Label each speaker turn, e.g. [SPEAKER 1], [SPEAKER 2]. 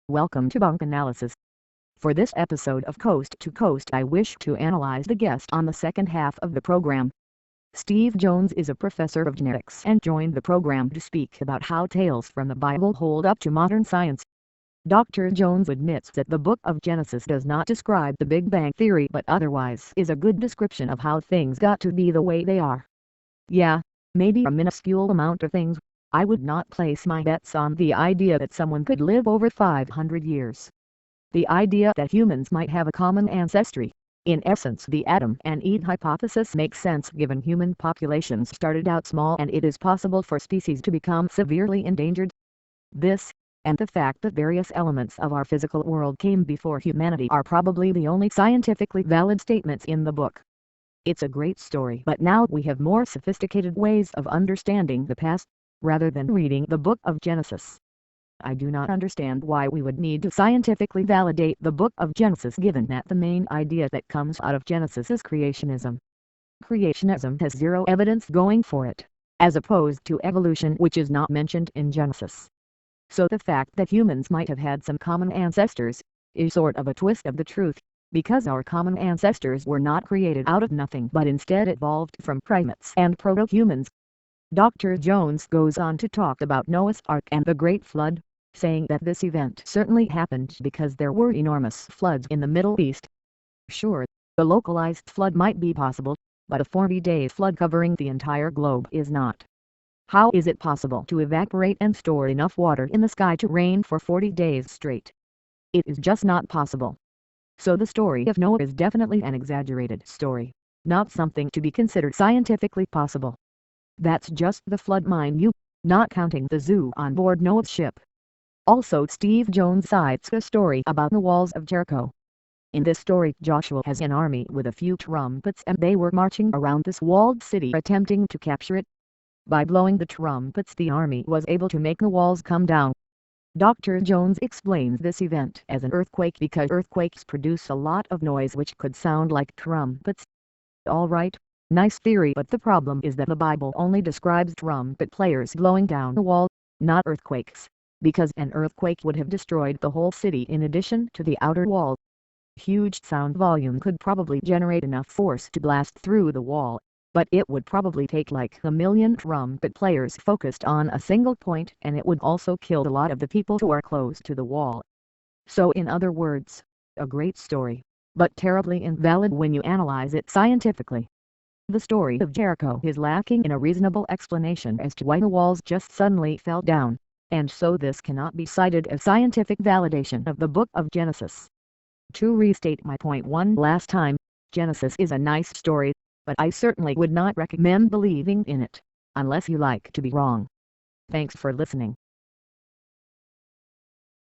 [SPEAKER 1] Welcome to Bunk Analysis. For this episode of Coast to Coast, I wish to analyze the guest on the second half of the program. Steve Jones is a professor of genetics and joined the program to speak about how tales from the Bible hold up to modern science. Dr. Jones admits that the book of Genesis does not describe the Big Bang Theory but otherwise is a good description of how things got to be the way they are. Yeah, maybe a minuscule amount of things. I would not place my bets on the idea that someone could live over 500 years. The idea that humans might have a common ancestry. In essence, the Adam and Eve hypothesis makes sense given human populations started out small and it is possible for species to become severely endangered. This, and the fact that various elements of our physical world came before humanity, are probably the only scientifically valid statements in the book. It's a great story, but now we have more sophisticated ways of understanding the past, rather than reading the book of Genesis. I do not understand why we would need to scientifically validate the book of Genesis given that the main idea that comes out of Genesis is creationism. Creationism has zero evidence going for it, as opposed to evolution, which is not mentioned in Genesis. So the fact that humans might have had some common ancestors is sort of a twist of the truth, because our common ancestors were not created out of nothing but instead evolved from primates and proto-humans. Dr. Jones goes on to talk about Noah's Ark and the Great Flood, saying that this event certainly happened because there were enormous floods in the Middle East. Sure, a localized flood might be possible, but a 40-day flood covering the entire globe is not. How is it possible to evaporate and store enough water in the sky to rain for 40 days straight? It is just not possible. So the story of Noah is definitely an exaggerated story, not something to be considered scientifically possible. That's just the flood, mind you, not counting the zoo on board Noah's ship. Also, Steve Jones cites a story about the walls of Jericho. In this story, Joshua has an army with a few trumpets and they were marching around this walled city attempting to capture it. By blowing the trumpets, the army was able to make the walls come down. Dr. Jones explains this event as an earthquake because earthquakes produce a lot of noise which could sound like trumpets. Alright. Nice theory, but the problem is that the Bible only describes trumpet players blowing down the wall, not earthquakes, because an earthquake would have destroyed the whole city in addition to the outer wall. Huge sound volume could probably generate enough force to blast through the wall, but it would probably take like 1,000,000 trumpet players focused on a single point, and it would also kill a lot of the people who are close to the wall. So in other words, a great story, but terribly invalid when you analyze it scientifically. The story of Jericho is lacking in a reasonable explanation as to why the walls just suddenly fell down, and so this cannot be cited as scientific validation of the book of Genesis. To restate my point one last time, Genesis is a nice story, but I certainly would not recommend believing in it, unless you like to be wrong. Thanks for listening.